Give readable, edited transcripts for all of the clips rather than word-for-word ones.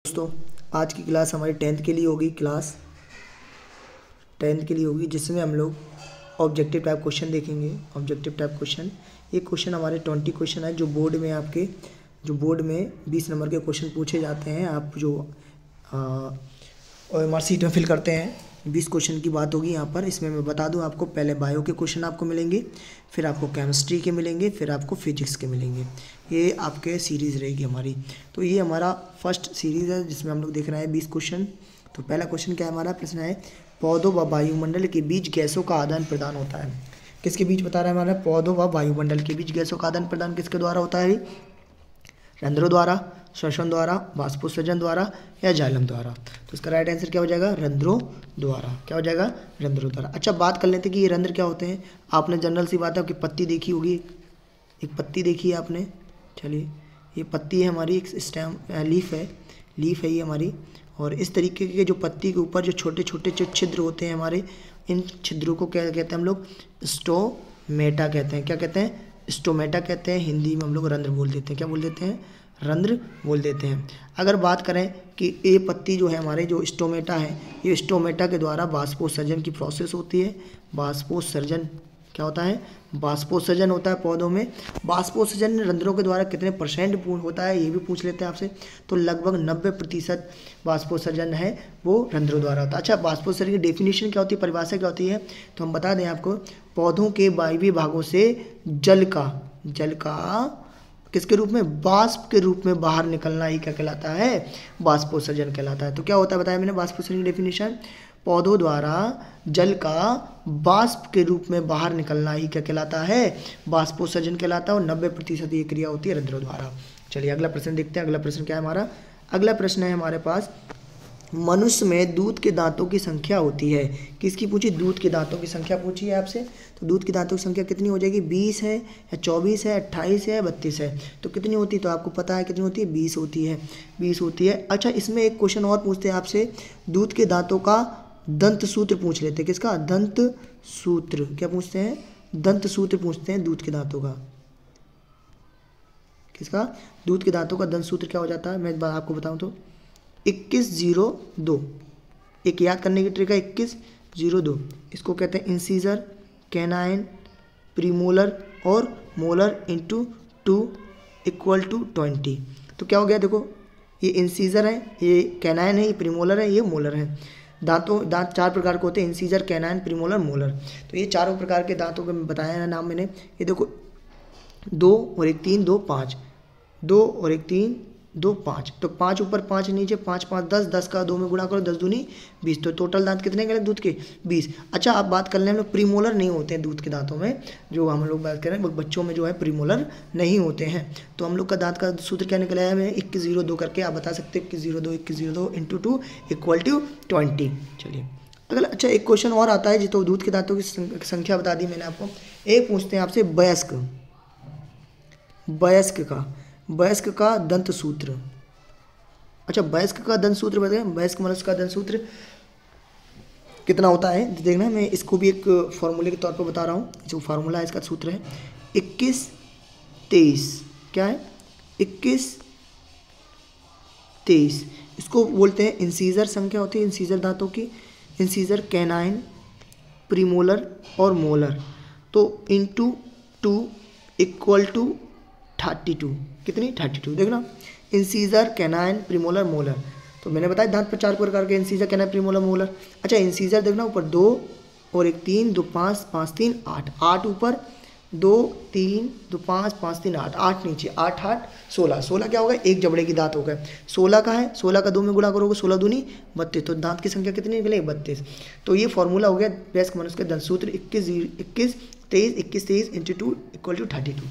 दोस्तों, आज की क्लास हमारी टेंथ के लिए होगी। जिसमें हम लोग ऑब्जेक्टिव टाइप क्वेश्चन देखेंगे। ऑब्जेक्टिव टाइप क्वेश्चन, ये क्वेश्चन हमारे 20 क्वेश्चन है जो बोर्ड में 20 नंबर के क्वेश्चन पूछे जाते हैं। आप जो OMR शीट में फिल करते हैं 20 क्वेश्चन की बात होगी यहाँ पर। इसमें मैं बता दूँ आपको, पहले बायो के क्वेश्चन आपको मिलेंगे, फिर आपको केमिस्ट्री के मिलेंगे, फिर आपको फिजिक्स के मिलेंगे। ये आपके सीरीज़ रहेगी हमारी। तो ये हमारा फर्स्ट सीरीज़ है जिसमें हम लोग देख रहे हैं 20 क्वेश्चन। तो पहला क्वेश्चन क्या है हमारा? प्रश्न है, पौधों व वायुमंडल के बीच गैसों का आदान प्रदान होता है। किसके बीच बता रहा है हमारा? पौधों व वायुमंडल के बीच गैसों का आदान प्रदान किसके द्वारा होता है? रंध्रों द्वारा, श्वसन द्वारा, वाष्पोत्सर्जन द्वारा या जाइलम द्वारा। तो इसका राइट आंसर क्या हो जाएगा? रंध्रों द्वारा। क्या हो जाएगा? रंध्रों द्वारा। अच्छा, बात कर लेते हैं कि ये रंध्र क्या होते हैं। आपने जनरल सी बात है कि पत्ती देखी होगी, एक पत्ती देखी है आपने। चलिए, ये पत्ती है हमारी, एक स्टेम लीफ है ये हमारी। और इस तरीके के जो पत्ती के ऊपर जो छोटे छोटे जो छिद्र होते हैं हमारे, इन छिद्रों को क्या कहते हैं हम लोग? स्टोमेटा कहते हैं। क्या कहते हैं? स्टोमेटा कहते हैं। हिंदी में हम लोग रंध्र बोल देते हैं। क्या बोल देते हैं? रंध्र बोल देते हैं। अगर बात करें कि ये पत्ती जो है हमारे, जो स्टोमेटा है, ये स्टोमेटा के द्वारा वाष्पोत्सर्जन की प्रोसेस होती है। वाष्पोत्सर्जन क्या होता है? वाष्पोत्सर्जन होता है पौधों में। वाष्पोत्सर्जन रंध्रों के द्वारा कितने % होता है, ये भी पूछ लेते हैं आपसे। तो लगभग 90% वाष्पोत्सर्जन है वो रंध्रों द्वारा होता है। अच्छा, वाष्पोत्सर्जन की डेफिनेशन क्या होती है, परिभाषा क्या होती है? तो हम बता दें आपको, पौधों के वायवीय भागों से जल का किसके रूप में? वाष्प के रूप में बाहर निकलना ही क्या कहलाता है? वाष्पोत्सर्जन कहलाता है। तो क्या होता है बताया मैंने वाष्पोत्सर्जन की डेफिनेशन? पौधों द्वारा जल का वाष्प के रूप में बाहर निकलना ही क्या कहलाता है? वाष्पोत्सर्जन कहलाता है। और 90% ये क्रिया होती है रंध्रों द्वारा। चलिए अगला प्रश्न देखते हैं। अगला प्रश्न क्या है हमारा? अगला प्रश्न है हमारे पास, मनुष्य में दूध के दांतों की संख्या होती है। किसकी पूछी? दूध के दांतों की संख्या पूछी है आपसे। तो दूध के दांतों की संख्या कितनी हो जाएगी? 20 है या 24 है, 28 है, 32 है। तो कितनी होती है? तो आपको पता है कितनी होती है? 20 होती है। 20 होती है। अच्छा, इसमें एक क्वेश्चन और पूछते हैं आपसे, दूध के दांतों का दंत सूत्र पूछ लेते हैं। किसका? दंत सूत्र। क्या पूछते हैं? दंत सूत्र पूछते हैं दूध के दांतों का। किसका? दूध के दांतों का दंत सूत्र क्या हो जाता है? मैं एक बार आपको बताऊं तो 2102। एक याद करने की ट्रिक है, 2102। इसको कहते हैं इंसीजर, कैनाइन, प्रीमोलर और मोलर इंटू 2 = 20। तो क्या हो गया? देखो, ये इंसीजर है, ये कैनाइन है, ये प्रीमोलर है, ये मोलर है। दांत 4 प्रकार के होते हैं, इंसीजर, कैनाइन, प्रीमोलर, मोलर। तो ये चारों प्रकार के दांतों के बताया है नाम मैंने। ये देखो, 2 और 1 3 2 5, 2 और 1 3 2 5। तो 5 ऊपर 5 नीचे, 5 5 10, 10 का 2 में गुणा करो, 10 दूनी 20। तो टोटल दांत कितने गए दूध के? 20। अच्छा, आप बात कर लें, हम लोग प्रीमोलर नहीं होते हैं दूध के दांतों में। जो हम लोग बात करें बच्चों में जो है प्रीमोलर नहीं होते हैं। तो हम लोग का दांत का सूत्र क्या निकला है? हमें 2102 करके आप बता सकते हैं। 2102 इंटू 2 = 20। चलिए अगला। अच्छा, एक क्वेश्चन और आता है तो दूध के दांतों की संख्या बता दी मैंने आपको। एक पूछते हैं आपसे, वयस्क का दंत सूत्र। अच्छा, वयस्क का दंत सूत्र बताएं। वयस्क मनुष्य का दंत सूत्र कितना होता है देखना, मैं इसको भी एक फॉर्मूले के तौर पर बता रहा हूँ। जो फार्मूला है, इसका सूत्र है 21 23। क्या है? 21 23। इसको बोलते हैं इंसीजर संख्या होती है, इंसीजर दांतों की। इंसीजर, कैनाइन, प्रीमोलर और मोलर। तो इंटू 2 = 32। कितनी? 32। देखना, इंसीजर, कैनाइन, प्रीमोलर, मोलर। तो मैंने बताया दांत पर 4 प्रकार के, इंसीजर, कैनाइन, प्रीमोलर, मोलर। अच्छा, इंसीजर देखना, ऊपर 2 और 1 3 2 5 5 3 8, 8 ऊपर, 2 3 2 5 5 3 8, 8 नीचे, 8 8 16। 16 क्या होगा? एक जबड़े की दांत हो गए। 16 का है, 16 का 2 में गुणा करोगे, 16 दूनी 32। तो दांत की संख्या कितनी निकले? 32। तो ये फॉर्मूला हो गया वयस्क मनुष्य का दंत सूत्र 21 23 इंटू 2 = 32।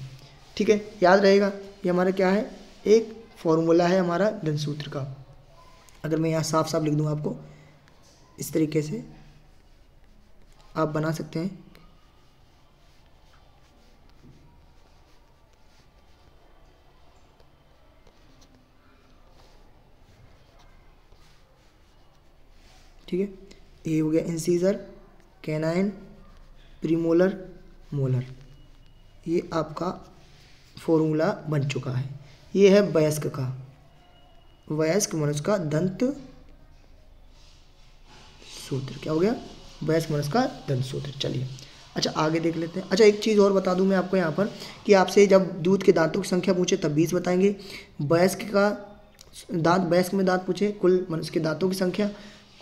ठीक है, याद रहेगा। ये हमारा क्या है? एक फॉर्मूला है हमारा दंत सूत्र का। अगर मैं यहाँ साफ साफ लिख दूँ आपको, इस तरीके से आप बना सकते हैं। ठीक है, ये हो गया इंसीजर, कैनाइन, प्रीमोलर, मोलर। ये आपका फॉर्मूला बन चुका है। ये है वयस्क का। वयस्क मनुष्य का दंत सूत्र, क्या हो गया, वयस्क मनुष्य का दंत सूत्र। चलिए अच्छा आगे देख लेते हैं। अच्छा एक चीज़ और बता दूं मैं आपको यहाँ पर कि आपसे जब दूध के दांतों की संख्या पूछे तब 20 बताएंगे, वयस्क का दांत, वयस्क में दांत पूछे, कुल मनुष्य के दांतों की संख्या,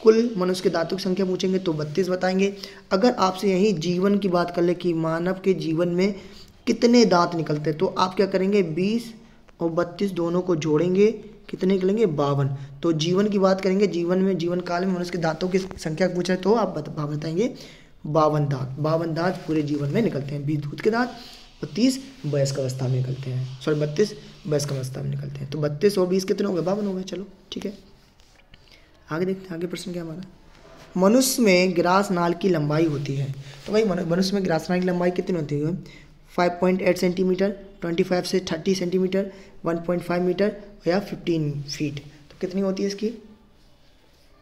कुल मनुष्य के दांतों की संख्या पूछेंगे तो 32 बताएंगे। अगर आपसे यही जीवन की बात कर ले कि मानव के जीवन में कितने दांत निकलते हैं तो आप क्या करेंगे, 20 और 32 दोनों को जोड़ेंगे, कितने निकलेंगे, 52। तो जीवन की बात करेंगे, जीवन में, जीवन काल में मनुष्य के दांतों की संख्या पूछे तो आप बताएंगे 52 दांत। 52 दांत पूरे जीवन में निकलते हैं। 20 दूध के दांत और 30 वयस्क अवस्था में निकलते हैं, सॉरी 32 वयस्क अवस्था में निकलते हैं। तो 32 और 20 कितने हो गए, 52 हो गए। चलो ठीक है आगे देखते हैं। आगे प्रश्न क्या हमारा, मनुष्य में ग्रास नाल की लंबाई होती है। तो भाई मनुष्य में ग्रास नाल की लंबाई कितनी होती है, 5.8 सेंटीमीटर, 25 से 30 सेंटीमीटर, 1.5 मीटर या 15 फीट। तो कितनी होती है इसकी,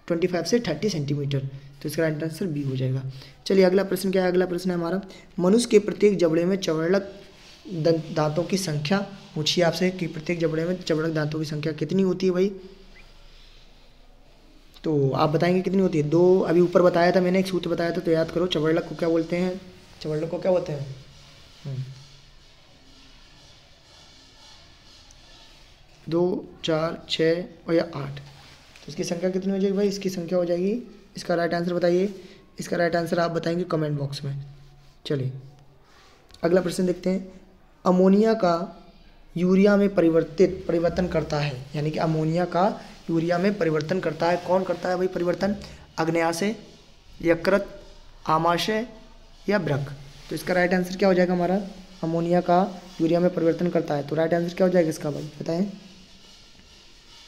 25 से 30 सेंटीमीटर। तो इसका राइट आंसर बी हो जाएगा। चलिए अगला प्रश्न क्या है, अगला प्रश्न है हमारा, मनुष्य के प्रत्येक जबड़े में चवड़क दांतों की संख्या पूछिए आपसे कि प्रत्येक जबड़े में चवड़क दांतों की संख्या कितनी होती है भाई। तो आप बताएंगे कितनी होती है, 2 अभी ऊपर बताया था मैंने, एक सूत्र बताया था तो याद करो। चवड़क को क्या बोलते हैं, चवड़क को क्या बोलते हैं, 2, 4, 6 और या 8। तो इसकी संख्या कितनी हो जाएगी भाई, इसकी संख्या हो जाएगी, इसका राइट आंसर बताइए। इसका राइट आंसर आप बताएंगे कमेंट बॉक्स में। चलिए अगला प्रश्न देखते हैं, अमोनिया का यूरिया में परिवर्तन करता है, यानी कि अमोनिया का यूरिया में परिवर्तन करता है, कौन करता है भाई परिवर्तन, अग्न्याशय, यकृत, आमाशय या वृक्क। तो इसका राइट आंसर क्या हो जाएगा हमारा, अमोनिया का यूरिया में परिवर्तन करता है। तो राइट आंसर क्या हो जाएगा इसका भाई बताएं,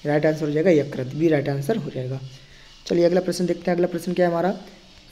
राइट आंसर हो जाएगा यकृत, बी राइट आंसर हो जाएगा। चलिए अगला प्रश्न देखते हैं। अगला प्रश्न क्या है हमारा,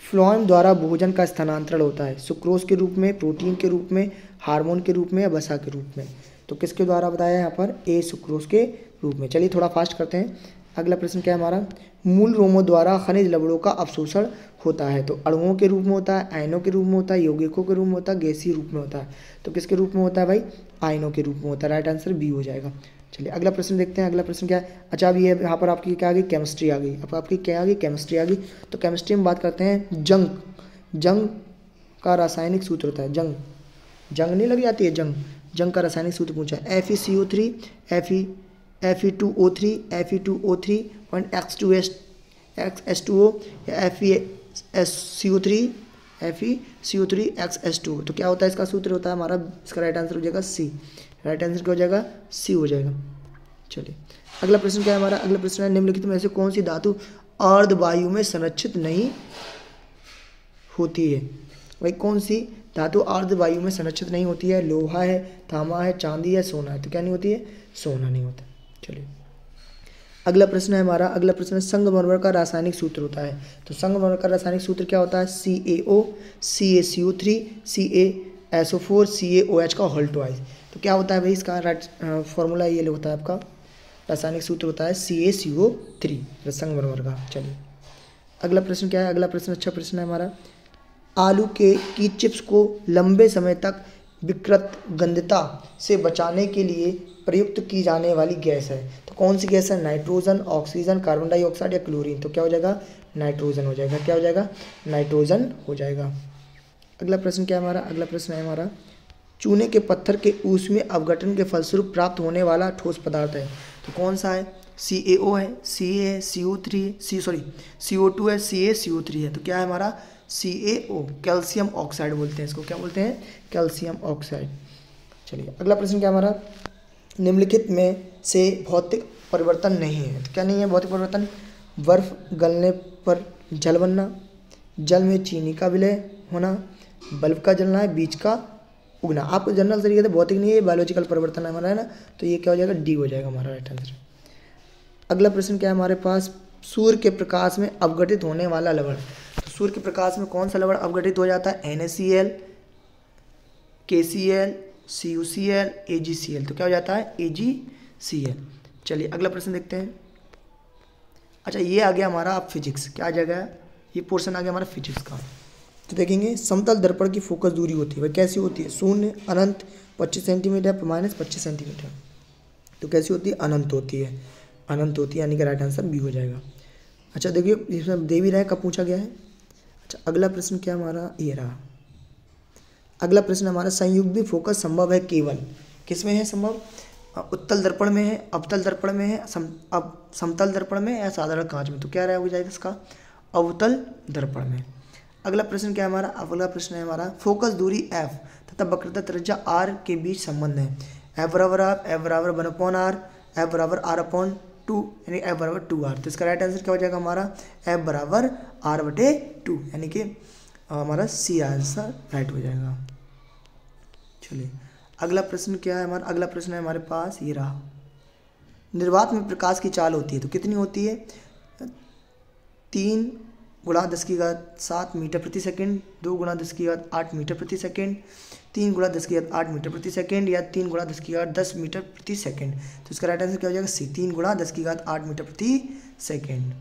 फ्लोएम द्वारा भोजन का स्थानांतरण होता है, सुक्रोज के रूप में, प्रोटीन के रूप में, हार्मोन के रूप में या वसा के रूप में। तो किसके द्वारा बताया है यहाँ पर, ए सुक्रोज के रूप में। चलिए थोड़ा फास्ट करते हैं। अगला प्रश्न क्या है हमारा, मूल रोमों द्वारा खनिज लवणों का अवशोषण होता है। तो अणुओं के रूप में होता है, आयनों के रूप में होता है, यौगिकों के रूप में होता है, गैसीय रूप में होता है। तो किसके रूप में होता है भाई, आयनों के रूप में होता है। राइट आंसर बी हो जाएगा। चलिए अगला प्रश्न देखते हैं। अगला प्रश्न क्या है, अच्छा अभी यहाँ पर आपकी क्या आ गई, केमिस्ट्री आ गई। अब आपकी क्या आ गई, केमिस्ट्री आ गई। तो केमिस्ट्री में बात करते हैं जंग का रासायनिक सूत्र होता है, जंग नहीं लग जाती है, जंग का रासायनिक सूत्र पूछा है, FeCO3, Fe2O3, Fe2O3 और X2O या FeCO3 XS2। तो क्या होता है इसका सूत्र होता है हमारा, इसका राइट आंसर हो जाएगा सी। राइट आंसर क्या हो जाएगा, सी हो जाएगा। चलिए अगला प्रश्न क्या है हमारा, अगला प्रश्न है, निम्नलिखित में से कौन सी धातु अर्धवायु में संरक्षित नहीं होती है। भाई कौन सी धातु अर्धवायु में संरक्षित नहीं होती है, लोहा है, तांबा है, चांदी है, सोना है। तो क्या नहीं होती है, सोना नहीं होता। चलिए अगला प्रश्न है हमारा, अगला प्रश्न है, संगमरमर का रासायनिक सूत्र होता है। तो संगमरमर का रासायनिक सूत्र क्या होता है, CaO, CaCO3, CaSO4, CaOH का होल ट्वाइस। तो क्या होता है भाई इसका फॉर्मूला ये होता है, आपका रासायनिक सूत्र होता है CaCO3 संगमरमर का। चलिए अगला प्रश्न क्या है, अगला प्रश्न अच्छा प्रश्न है हमारा, आलू की चिप्स को लंबे समय तक विकृत गंधता से बचाने के लिए प्रयुक्त की जाने वाली गैस है। तो कौन सी गैस है, नाइट्रोजन, ऑक्सीजन, कार्बन डाइऑक्साइड या क्लोरीन। तो क्या हो जाएगा, नाइट्रोजन हो जाएगा। क्या हो जाएगा, नाइट्रोजन हो जाएगा। अगला प्रश्न क्या है हमारा, अगला प्रश्न है हमारा, चूने के पत्थर के ऊष्मीय अपघटन के फलस्वरूप प्राप्त होने वाला ठोस पदार्थ है। तो कौन सा है, CaO है, Ca है, CO2 है, CaCO3 है। तो क्या है हमारा, CaO, कैल्शियम ऑक्साइड बोलते हैं इसको, क्या बोलते हैं, कैल्शियम ऑक्साइड। चलिए अगला प्रश्न क्या हमारा, निम्नलिखित में से भौतिक परिवर्तन नहीं है। तो क्या नहीं है भौतिक परिवर्तन, बर्फ गलने पर जल बनना, जल में चीनी का विलय होना, बल्ब का जलना है, बीज का उगना। आपको जनरल तरीके से भौतिक नहीं है, बायोलॉजिकल परिवर्तन है हमारा, है ना। तो ये क्या हो जाएगा, डी हो जाएगा हमारा राइट आंसर। अगला प्रश्न क्या है हमारे पास, सूर्य के प्रकाश में अपघटित होने वाला लवण। तो सूर्य के प्रकाश में कौन सा लवण अपघटित हो जाता है, NaCl, KCl, CuCl, AgCl। तो क्या हो जाता है, AgCl। चलिए अगला प्रश्न देखते हैं। अच्छा ये आ गया हमारा अब फिजिक्स, क्या आ जाएगा, ये पोर्शन आ गया हमारा फिजिक्स का। तो देखेंगे, समतल दर्पण की फोकस दूरी होती है, वह कैसी होती है, 0, अनंत, 25 सेंटीमीटर, -25 सेंटीमीटर। तो कैसी होती है, अनंत होती है। अनंत होती है, यानी कि राइट आंसर बी हो जाएगा। अच्छा देखिए इसमें दे भी रहा है कब पूछा गया है। अच्छा अगला प्रश्न क्या हमारा ये रहा। अगला प्रश्न हमारा संयुग्मी फोकस संभव है केवल किसमें है संभव, उत्तल दर्पण में है, अवतल दर्पण में है, समतल दर्पण में या साधारण कांच में। तो क्या रहा हो जाएगा इसका अवतल दर्पण में। अगला प्रश्न क्या है हमारा, अगला प्रश्न है हमारा फोकस दूरी f तथा वक्रता त्रिज्या r के बीच संबंध है। f बराबर वन अपॉन आर, f बराबर r अपॉन टू, यानी f बराबर 2r। तो इसका राइट आंसर क्या हो जाएगा हमारा f बराबर r/2, यानी कि हमारा सी आंसर राइट हो जाएगा। चलिए अगला प्रश्न क्या है हमारा, अगला प्रश्न है हमारे पास ये रहा। निर्वात में प्रकाश की चाल होती है तो कितनी होती है, 3 × 10⁷ मीटर प्रति सेकंड, 2 × 10⁸ मीटर प्रति सेकंड, 3 × 10⁸ मीटर प्रति सेकंड या 3 × 10 मीटर प्रति सेकंड। तो इसका राइट आंसर क्या हो जाएगा सी, 3 × 10⁸ मीटर प्रति सेकंड।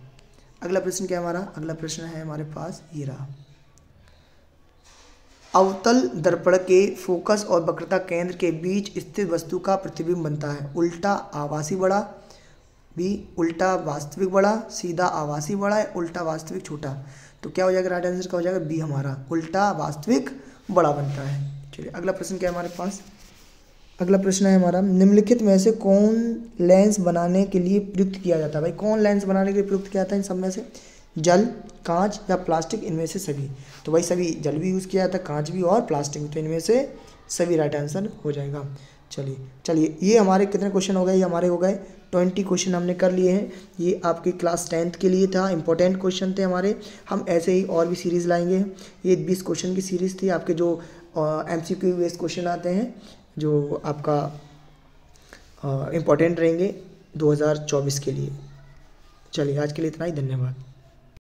अगला प्रश्न क्या है हमारा, अगला प्रश्न है हमारे पास ये रहा। अवतल दर्पण के फोकस और वक्रता केंद्र के बीच स्थित वस्तु का प्रतिबिंब बनता है उल्टा आभासी बड़ा, बी उल्टा वास्तविक बड़ा, सीधा आभासी बड़ा है, उल्टा वास्तविक छोटा। तो क्या हो जाएगा राइट आंसर क्या हो जाएगा बी हमारा उल्टा वास्तविक बड़ा बनता है। चलिए अगला प्रश्न क्या है हमारे पास, अगला प्रश्न है हमारा निम्नलिखित में से कौन लेंस बनाने के लिए प्रयुक्त किया जाता है। भाई कौन लेंस बनाने के लिए प्रयुक्त किया जाता है इन सब में से, जल, कांच या प्लास्टिक, इनमें से सभी। तो भाई सभी, जल भी यूज़ किया जाता है, कांच भी और प्लास्टिक भी, तो इनमें से सभी राइट आंसर हो जाएगा। चलिए ये हमारे कितने क्वेश्चन हो गए, ये हमारे हो गए 20 क्वेश्चन हमने कर लिए हैं। ये आपकी क्लास 10th के लिए था, इंपॉर्टेंट क्वेश्चन थे हमारे। हम ऐसे ही और भी सीरीज़ लाएंगे। ये 20 क्वेश्चन की सीरीज़ थी, आपके जो MCQ बेस्ड क्वेश्चन आते हैं जो आपका इम्पोर्टेंट रहेंगे 2024 के लिए। चलिए आज के लिए इतना ही, धन्यवाद।